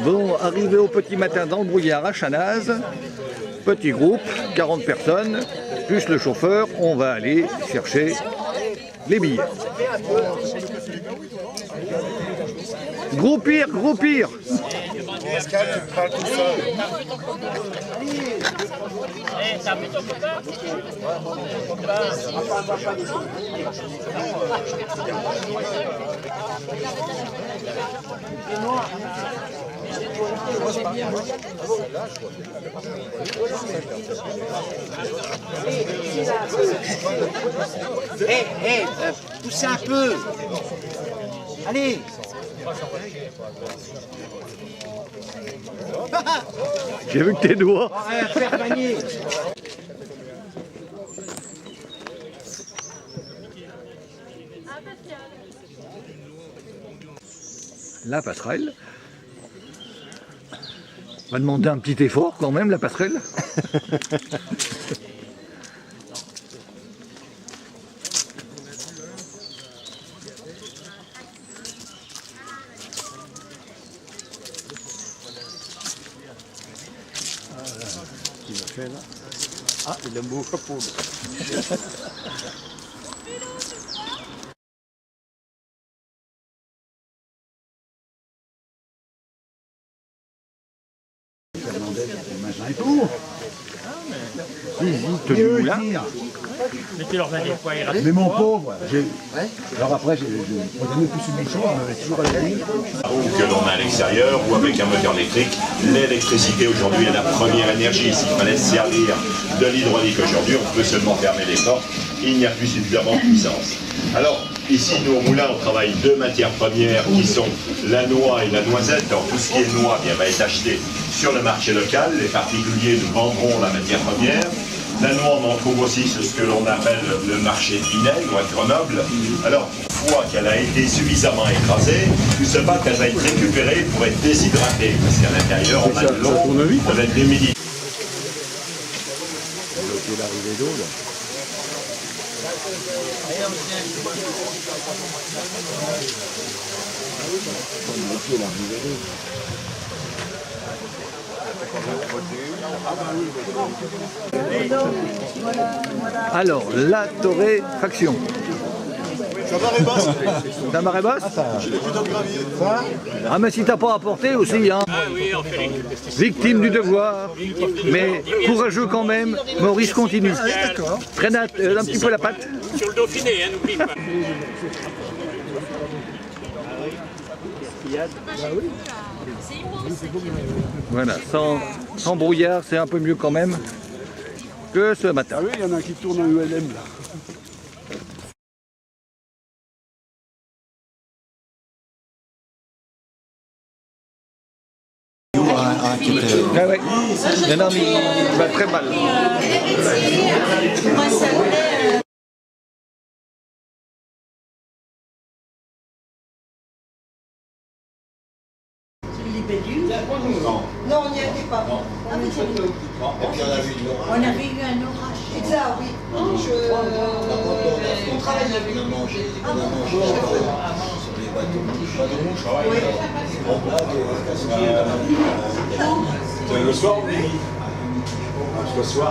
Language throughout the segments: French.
Bon, arrivé au petit matin dans le brouillard à Chanaz, petit groupe, 40 personnes, plus le chauffeur, on va aller chercher les billets. Groupir, groupir. Pascal, tu parles tout seul. Poussez un peu. Allez. J'ai vu que tes doigts. Faire panier. La passerelle. On va demander un petit effort quand même, la passerelle. Ah, il a un beau chapeau. Tenue moulin. Mais mon pauvre, alors après, on a mis plus une bouchon, on avait toujours à la ligne. Que l'on a à l'extérieur ou avec un moteur électrique, l'électricité aujourd'hui est la première énergie. S'il fallait se servir de l'hydraulique aujourd'hui, on peut seulement fermer les portes, il n'y a plus suffisamment de puissance. Alors, ici, nous au moulin, on travaille deux matières premières qui sont la noix et la noisette. Alors, tout ce qui est noix va être acheté sur le marché local. Les particuliers nous vendront la matière première. La noix, on en trouve aussi sur ce que l'on appelle le marché de Pinel ou à Grenoble. Alors, une fois qu'elle a été suffisamment écrasée, tout ce pâte, elle va être récupérée pour être déshydratée. Parce qu'à l'intérieur, on a de l'eau, on a de l'humidité. L'arrivée d'eau, là. Alors, la torréfaction. Ça va, Rébas? T'as marée basse? J'ai les plutôt de gravier. Ah mais si t'as pas apporté aussi, hein. Victime du devoir, mais courageux quand même, Maurice continue. Traîne un petit peu la patte. Sur le Dauphiné, hein, n'oublie pas. Voilà, sans brouillard, c'est un peu mieux quand même que ce matin. Ah oui, il y en a un qui tourne en ULM là. Ah ouais. Il y en a un qui va très mal. Non, on n'y était pas. Ah, oui, c'est bien. On avait eu un orage. Exact, oui. On travaillait. On a mangé sur les bateaux. Oui. Le soir, oui. Le soir.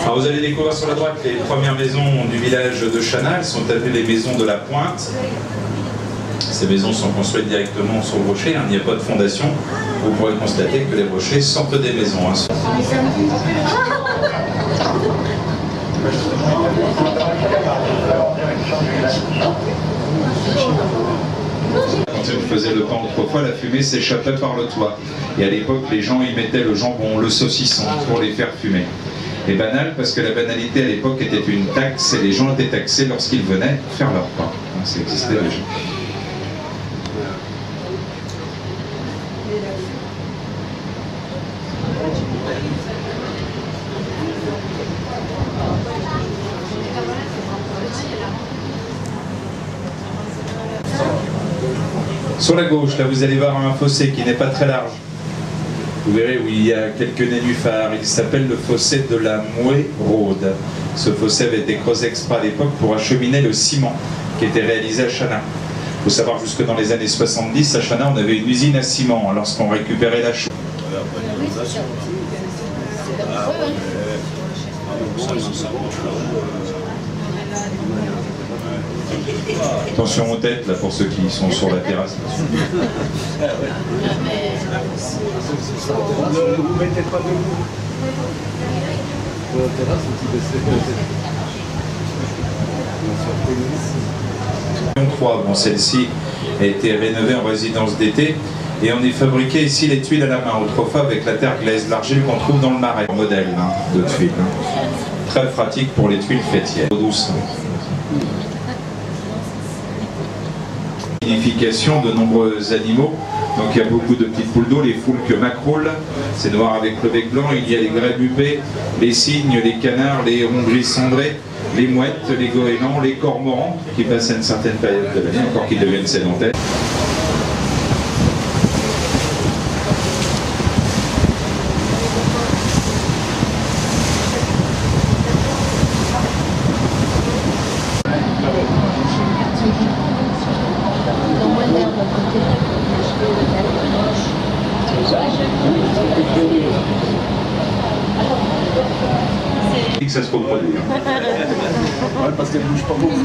Alors vous allez découvrir sur la droite les premières maisons du village de Chanal, sont appelées les maisons de la Pointe. Ces maisons sont construites directement sur le rocher, il n'y a pas de fondation. Vous pourrez constater que les rochers sortent des maisons. Quand on faisait le pain autrefois, la fumée s'échappait par le toit. Et à l'époque, les gens y mettaient le jambon, le saucisson pour les faire fumer. Et banal, parce que la banalité à l'époque était une taxe et les gens étaient taxés lorsqu'ils venaient faire leur pain. Ça existait déjà. Sur la gauche, là vous allez voir un fossé qui n'est pas très large. Vous verrez où il y a quelques nénuphars. Il s'appelle le fossé de la Mouet-Raude. Ce fossé avait été creusé exprès à l'époque pour acheminer le ciment qui était réalisé à Chanat. Il faut savoir jusque dans les années 70, à Chanat, on avait une usine à ciment lorsqu'on récupérait la chaux. Attention aux têtes là pour ceux qui sont sur la terrasse. Ne vous mettez pas debout. Sur la terrasse, Bon, celle-ci a été rénovée en résidence d'été et on y fabriquait ici les tuiles à la main autrefois avec la terre glaise, l'argile qu'on trouve dans le marais. Modèle de tuiles. Très pratique pour les tuiles fêtières. Douce. Nidification de nombreux animaux. Donc il y a beaucoup de petites poules d'eau, les foulques macroules, c'est noir avec le bec blanc, il y a les grèbes huppées, les cygnes, les canards, les hérons gris cendrés, les mouettes, les goélands, les cormorans, qui passent à une certaine période de l'année, encore qu'ils deviennent sédentaires. Que ça se reproduit. Ouais, parce qu'elle bouge pas beaucoup.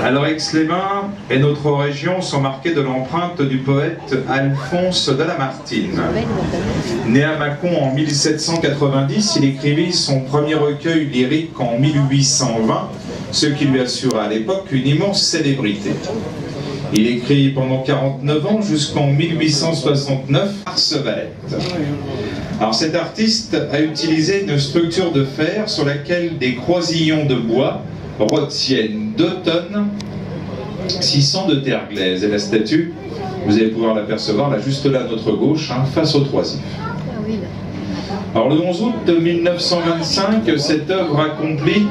Alors Aix-les-Bains et notre région sont marquées de l'empreinte du poète Alphonse de Lamartine. Né à Mâcon en 1790, il écrivit son premier recueil lyrique en 1820, ce qui lui assura à l'époque une immense célébrité. Il écrit pendant 49 ans jusqu'en 1869 Arcevalette. Alors cet artiste a utilisé une structure de fer sur laquelle des croisillons de bois retiennent 2 tonnes 600 de terre glaise. Et la statue, vous allez pouvoir l'apercevoir là, juste là à notre gauche, face au Troisif. Alors le 11 août 1925, cette œuvre accomplie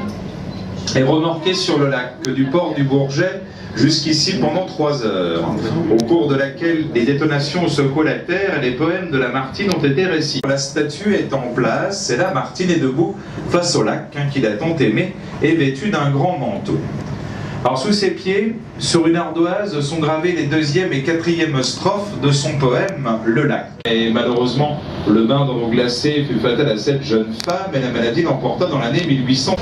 est remorquée sur le lac du port du Bourget jusqu'ici pendant 3 heures, au cours de laquelle des détonations secouaient la terre et les poèmes de Lamartine ont été récités. La statue est en place et Lamartine est debout face au lac, qu'il a tant aimé, et vêtu d'un grand manteau. Alors sous ses pieds, sur une ardoise, sont gravées les 2e et 4e strophes de son poème « Le lac ». Et malheureusement, le bain dans l'eau glacée fut fatal à cette jeune femme et la maladie l'emporta dans l'année 1800.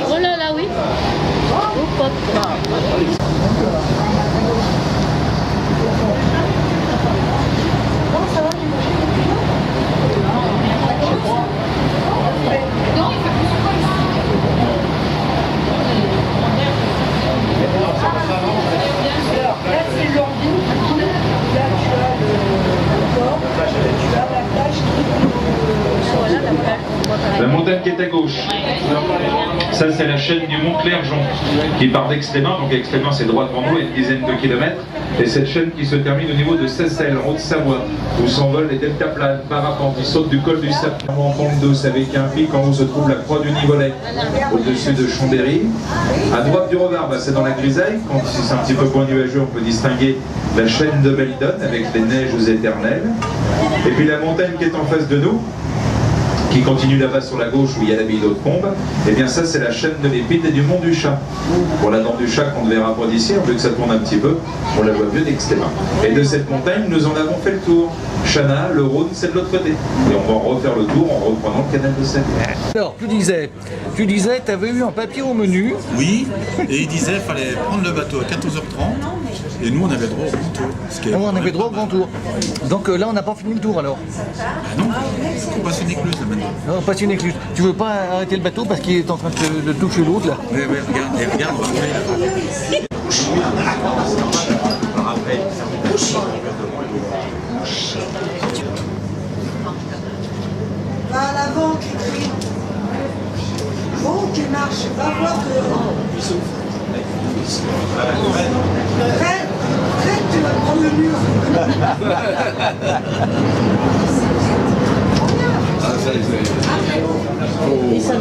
Oh là là, oui. Oh, pote. La montagne qui est à gauche, ça c'est la chaîne du Mont Clergeon qui part d'Aix-les-Bains, donc Aix-les-Bains c'est droit devant nous à une dizaine de kilomètres, et cette chaîne qui se termine au niveau de Seyssel, en Haute-Savoie, où s'envolent les deltaplanes, parapentes, qui sautent du col du Sapin en pente douce avec un pic en haut se trouve la croix du Nivolet, au-dessus de Chambéry. À droite du Revard, c'est dans la grisaille, quand c'est un petit peu moins nuageux, on peut distinguer la chaîne de Belidonne avec les neiges éternelles, et puis la montagne qui est en face de nous, qui continue là-bas sur la gauche où il y a l'abbaye d'Hautecombe, et bien ça c'est la chaîne de l'Épide et du Mont du Chat. Pour la dent du Chat qu'on ne verra pas d'ici, vu que ça tourne un petit peu, on la voit mieux d'Aix-les-Bains. Et de cette montagne, nous en avons fait le tour. Chana, le Rhône, c'est de l'autre côté. Et on va refaire le tour en reprenant le canal de Seine. Alors, tu disais, tu avais eu un papier au menu. Oui, et il disait qu'il fallait prendre le bateau à 14h30 et nous on avait droit au grand tour. Ah, on avait droit au grand tour. Donc là, on n'a pas fini le tour alors. Non, faut passer une écluse là maintenant. Non, pas une écluse. Tu veux pas arrêter le bateau parce qu'il est en train de toucher l'autre là? Oui, regarde, et regarde, on va trouver là. Va à l'avant, Cricri. Bon, tu marches, va voir dehors. Fred, tu vas prendre le mur. Ah, ça,